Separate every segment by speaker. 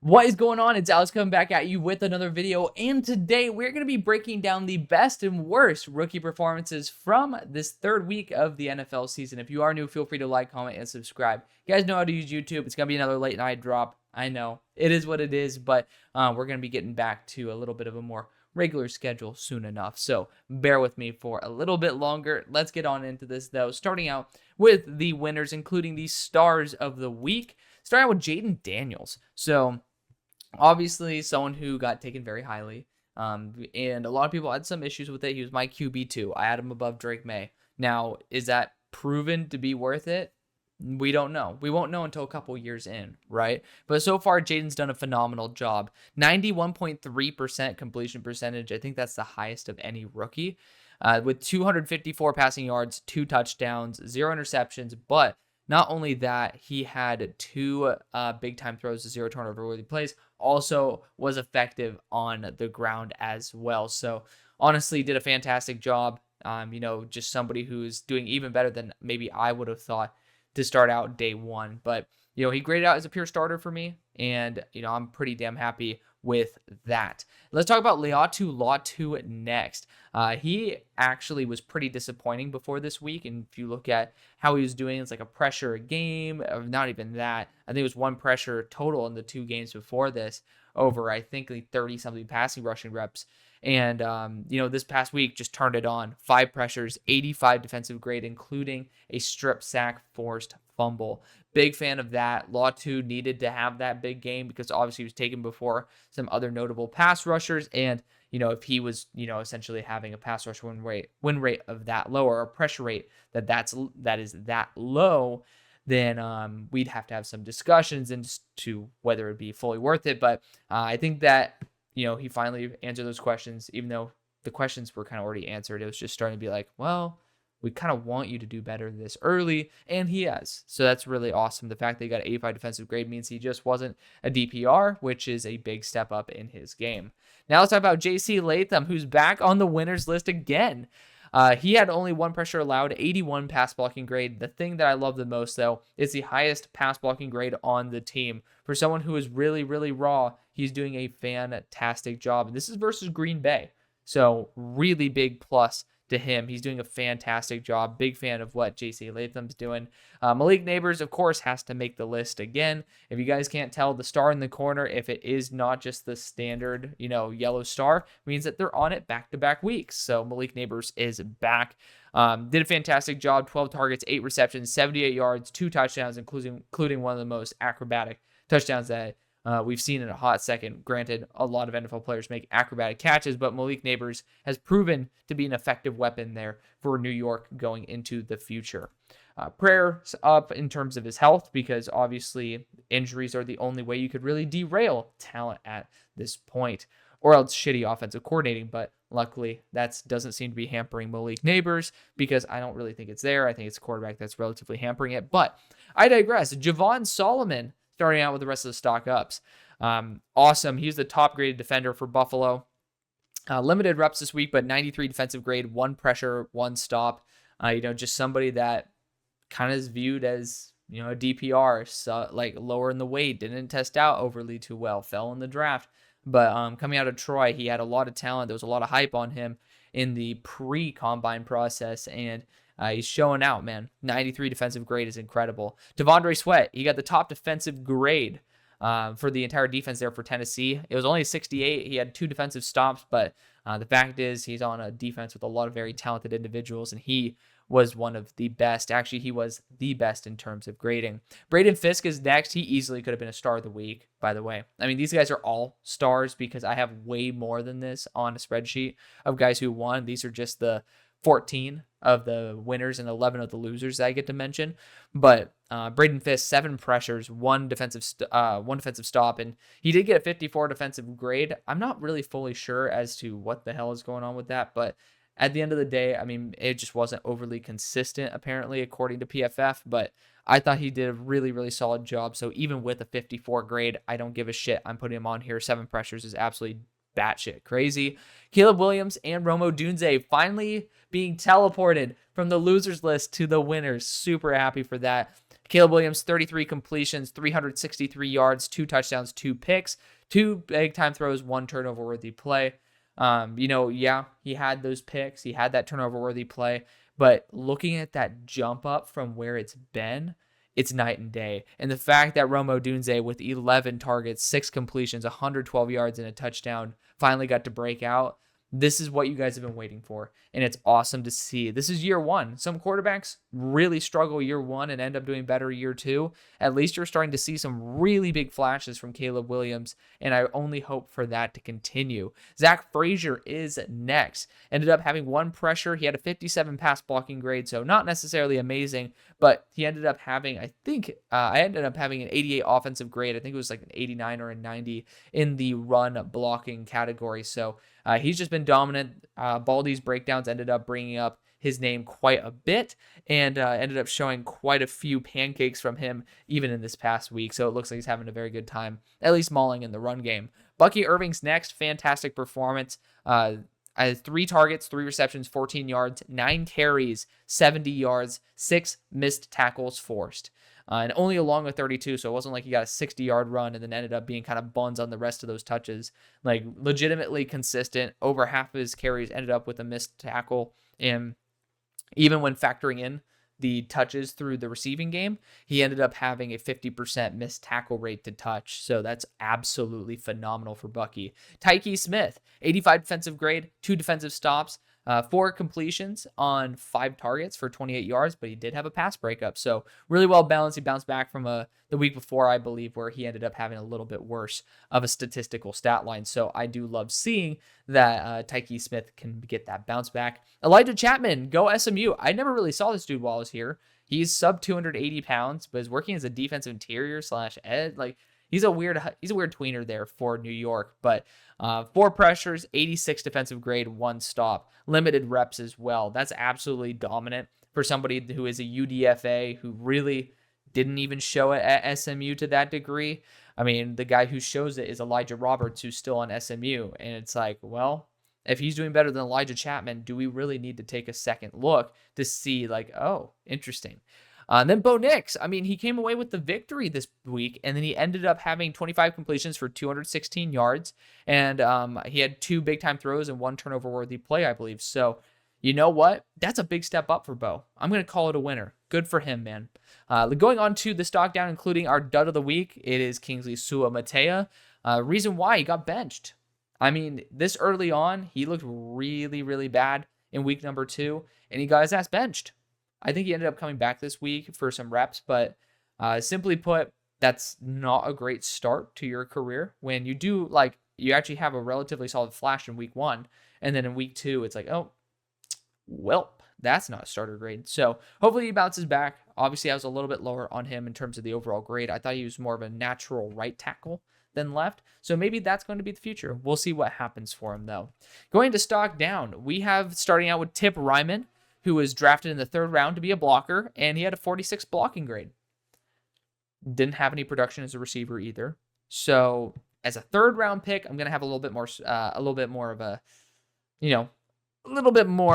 Speaker 1: What is going on? It's Alex coming back at you with another video, and today we're going to be breaking down the best and worst rookie performances from this third week of the NFL season. If you are new, feel free to like, comment, and subscribe. You guys know how to use YouTube. It's going to be another late night drop. I know, it is what it is, but we're going to be getting back to a little bit of a more regular schedule soon enough, so bear with me for a little bit longer. Let's get on into this, though, starting out with the winners, including the stars of the week. Starting out with Jayden Daniels. So obviously, someone who got taken very highly, and a lot of people had some issues with it. He was my QB2. I had him above Drake May. Now, is that proven to be worth it? We don't know. We won't know until a couple years in, right? But so far, Jayden's done a phenomenal job. 91.3% completion percentage. I think that's the highest of any rookie, with 254 passing yards, 2 touchdowns, 0 interceptions, but not only that, he had 2 big-time throws to 0 turnover-worthy plays, also was effective on the ground as well. So, honestly, did a fantastic job. Just somebody who's doing even better than maybe I would have thought to start out day one. But, he graded out as a pure starter for me, and, I'm pretty damn happy with that. Let's talk about Latu next. He actually was pretty disappointing before this week, and if you look at how he was doing, it's like a pressure a game, or not even that. I think it was 1 pressure total in the 2 games before this, over I think like 30-something passing rushing reps. And, this past week just turned it on. 5 pressures, 85 defensive grade, including a strip sack forced fumble. Big fan of that. Latu needed to have that big game because obviously he was taken before some other notable pass rushers. And, if he was, essentially having a pass rush win rate of that low, or a pressure rate that is that low, then we'd have to have some discussions as to whether it'd be fully worth it. But I think that, he finally answered those questions, even though the questions were kind of already answered. It was just starting to be like, well, we kind of want you to do better this early, and he has. So that's really awesome. The fact that he got 85 defensive grade means he just wasn't a DPR, which is a big step up in his game. Now let's talk about JC Latham, who's back on the winners list again. He had only 1 pressure allowed, 81 pass blocking grade. The thing that I love the most, though, is the highest pass blocking grade on the team. For someone who is really, really raw, he's doing a fantastic job. And this is versus Green Bay. So really big plus to him. He's doing a fantastic job. Big fan of what JC Latham's doing. Malik Neighbors, of course, has to make the list again. If you guys can't tell, the star in the corner, if it is not just the standard, yellow star, means that they're on it back-to-back weeks. So Malik Neighbors is back. Did a fantastic job. 12 targets, 8 receptions, 78 yards, 2 touchdowns, including one of the most acrobatic touchdowns that we've seen in a hot second. Granted, a lot of NFL players make acrobatic catches, but Malik Neighbors has proven to be an effective weapon there for New York going into the future. Prayers up in terms of his health, because obviously injuries are the only way you could really derail talent at this point, or else shitty offensive coordinating. But luckily, that doesn't seem to be hampering Malik Neighbors, because I don't really think it's there. I think it's a quarterback that's relatively hampering it. But I digress. Javon Solomon, starting out with the rest of the stock ups. Awesome. He's the top graded defender for Buffalo. Limited reps this week, but 93 defensive grade, 1 pressure, 1 stop. Just somebody that kind of is viewed as, a DPR, so like lower in the weight, didn't test out overly too well, fell in the draft. But coming out of Troy, he had a lot of talent. There was a lot of hype on him in the pre-combine process, and he's showing out, man. 93 defensive grade is incredible. Devondre Sweat, he got the top defensive grade for the entire defense there for Tennessee. It was only 68. He had 2 defensive stops, but the fact is he's on a defense with a lot of very talented individuals, and he was one of the best. Actually, he was the best in terms of grading. Braden Fisk is next. He easily could have been a star of the week, by the way. I mean, these guys are all stars because I have way more than this on a spreadsheet of guys who won. These are just the 14 of the winners and 11 of the losers that I get to mention. But Braden Fisk, 7 pressures, 1 defensive stop, and he did get a 54 defensive grade. I'm not really fully sure as to what the hell is going on with that, but at the end of the day, I mean, it just wasn't overly consistent, apparently, according to PFF, but I thought he did a really, really solid job. So even with a 54 grade, I don't give a shit. I'm putting him on here. 7 pressures is absolutely batshit crazy. Caleb Williams and Romo Dunze finally being teleported from the losers list to the winners. Super happy for that. Caleb Williams, 33 completions, 363 yards, 2 touchdowns, 2 picks, 2 big-time throws, 1 turnover-worthy play. Yeah, he had those picks. He had that turnover-worthy play. But looking at that jump up from where it's been, it's night and day. And the fact that Rome Odunze, with 11 targets, 6 completions, 112 yards, and a touchdown, finally got to break out, this is what you guys have been waiting for, and it's awesome to see. This is year one. Some quarterbacks really struggle year one and end up doing better year two. At least you're starting to see some really big flashes from Caleb Williams, and I only hope for that to continue. Zach Frazier is next. Ended up having 1 pressure. He had a 57 pass blocking grade, so not necessarily amazing, but he ended up having, I ended up having an 88 offensive grade. I think it was like an 89 or a 90 in the run blocking category, so he's just been dominant. Baldy's breakdowns ended up bringing up his name quite a bit, and ended up showing quite a few pancakes from him even in this past week. So it looks like he's having a very good time, at least mauling in the run game. Bucky Irving's next. Fantastic performance. 3 targets, 3 receptions, 14 yards, 9 carries, 70 yards, 6 missed tackles forced. And only along with 32, so it wasn't like he got a 60-yard run and then ended up being kind of buns on the rest of those touches. Like, legitimately consistent. Over half of his carries ended up with a missed tackle. And even when factoring in the touches through the receiving game, he ended up having a 50% missed tackle rate to touch. So that's absolutely phenomenal for Bucky. Tyke Smith, 85 defensive grade, 2 defensive stops, 4 completions on 5 targets for 28 yards, but he did have a pass breakup. So really well balanced. He bounced back from the week before, I believe, where he ended up having a little bit worse of a statistical stat line. So I do love seeing that Tyke Smith can get that bounce back. Elijah Chapman, go SMU. I never really saw this dude while I was here. He's sub 280 pounds, but is working as a defensive interior / ed. Like, he's a weird tweener there for New York, but 4 pressures, 86 defensive grade, 1 stop, limited reps as well. That's absolutely dominant for somebody who is a UDFA who really didn't even show it at SMU to that degree. I mean, the guy who shows it is Elijah Roberts, who's still on SMU, and it's like, well, if he's doing better than Elijah Chapman, do we really need to take a second look to see, like, oh, interesting. And then Bo Nix, I mean, he came away with the victory this week, and then he ended up having 25 completions for 216 yards, and he had 2 big-time throws and 1 turnover-worthy play, I believe. So, you know what? That's a big step up for Bo. I'm going to call it a winner. Good for him, man. Going on to the stock down, including our dud of the week, it is Kingsley Sua-Matea. Reason why he got benched. I mean, this early on, he looked really, really bad in week number 2, and he got his ass benched. I think he ended up coming back this week for some reps, but simply put, that's not a great start to your career when you do, like, you actually have a relatively solid flash in week 1, and then in week 2, it's like, oh, well, that's not a starter grade. So hopefully he bounces back. Obviously, I was a little bit lower on him in terms of the overall grade. I thought he was more of a natural right tackle than left. So maybe that's going to be the future. We'll see what happens for him, though. Going to stock down, we have starting out with Tip Ryman, who was drafted in the 3rd round to be a blocker, and he had a 46 blocking grade. Didn't have any production as a receiver either. So as a 3rd round pick, I'm going to have a little bit more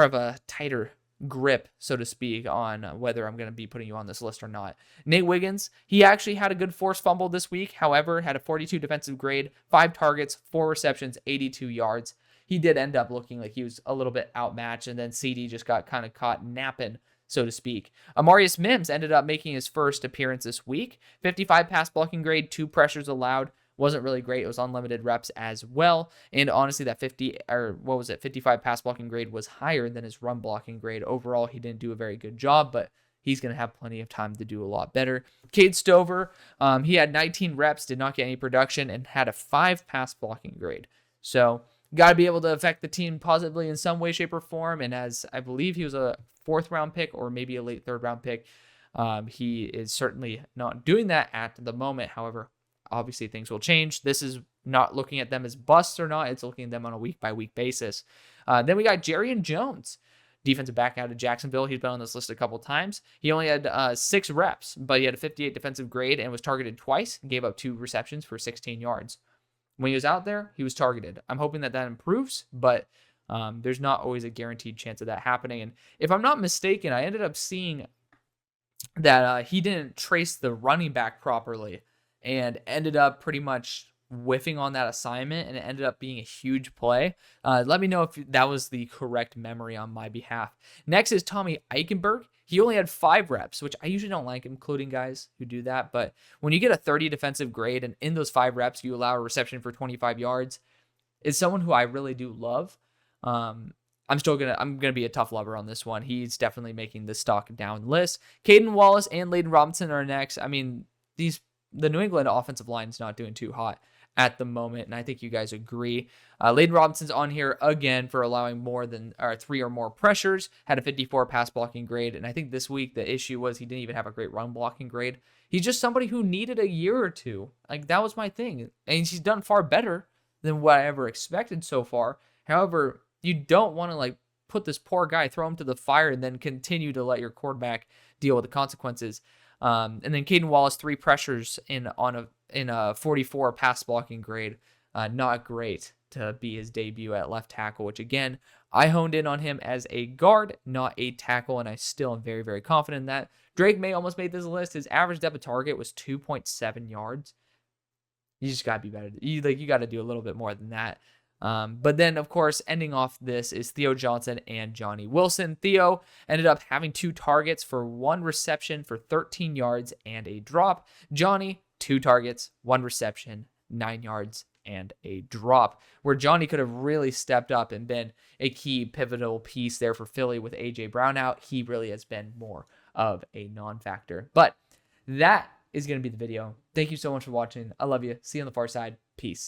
Speaker 1: of a tighter grip, so to speak, on whether I'm going to be putting you on this list or not. Nate Wiggins, he actually had a good forced fumble this week. However, had a 42 defensive grade, 5 targets, 4 receptions, 82 yards. He did end up looking like he was a little bit outmatched, and then CD just got kind of caught napping, so to speak. Amarius Mims ended up making his first appearance this week. 55 pass blocking grade, 2 pressures allowed. Wasn't really great. It was unlimited reps as well. And honestly, that 55 pass blocking grade was higher than his run blocking grade. Overall, he didn't do a very good job, but he's going to have plenty of time to do a lot better. Cade Stover, he had 19 reps, did not get any production, and had a 5 pass blocking grade. So, got to be able to affect the team positively in some way, shape, or form. And as I believe he was a 4th round pick or maybe a late 3rd round pick, he is certainly not doing that at the moment. However, obviously things will change. This is not looking at them as busts or not. It's looking at them on a week-by-week basis. Then we got Jarian Jones, defensive back out of Jacksonville. He's been on this list a couple times. He only had 6 reps, but he had a 58 defensive grade and was targeted twice and gave up 2 receptions for 16 yards. When he was out there, he was targeted. I'm hoping that improves, but there's not always a guaranteed chance of that happening. And if I'm not mistaken, I ended up seeing that he didn't trace the running back properly and ended up pretty much whiffing on that assignment, and it ended up being a huge play. Let me know if that was the correct memory on my behalf. Next is Tommy Eichenberg. He only had 5 reps, which I usually don't like including guys who do that. But when you get a 30 defensive grade and in those 5 reps, you allow a reception for 25 yards, is someone who I really do love. I'm gonna be a tough lover on this one. He's definitely making the stock down list. Caden Wallace and Layden Robinson are next. I mean, the New England offensive line is not doing too hot at the moment, and I think you guys agree. Layden Robinson's on here again for allowing more than 3 or more pressures, had a 54 pass blocking grade, and I think this week the issue was he didn't even have a great run blocking grade. He's just somebody who needed a year or two. Like, that was my thing, and he's done far better than what I ever expected so far. However, you don't want to like put this poor guy, throw him to the fire, and then continue to let your quarterback deal with the consequences. And then Caden Wallace, 3 pressures in a 44 pass blocking grade. Not great to be his debut at left tackle, which again, I honed in on him as a guard, not a tackle, and I still am very, very confident in that. Drake May almost made this list. His average depth of target was 2.7 yards. You just got to be better. You got to do a little bit more than that. But then, of course, ending off this is Theo Johnson and Johnny Wilson. Theo ended up having 2 targets for 1 reception for 13 yards and a drop. Johnny, 2 targets, 1 reception, 9 yards, and a drop, where Johnny could have really stepped up and been a key pivotal piece there for Philly with A.J. Brown out. He really has been more of a non-factor. But that is going to be the video. Thank you so much for watching. I love you. See you on the far side. Peace.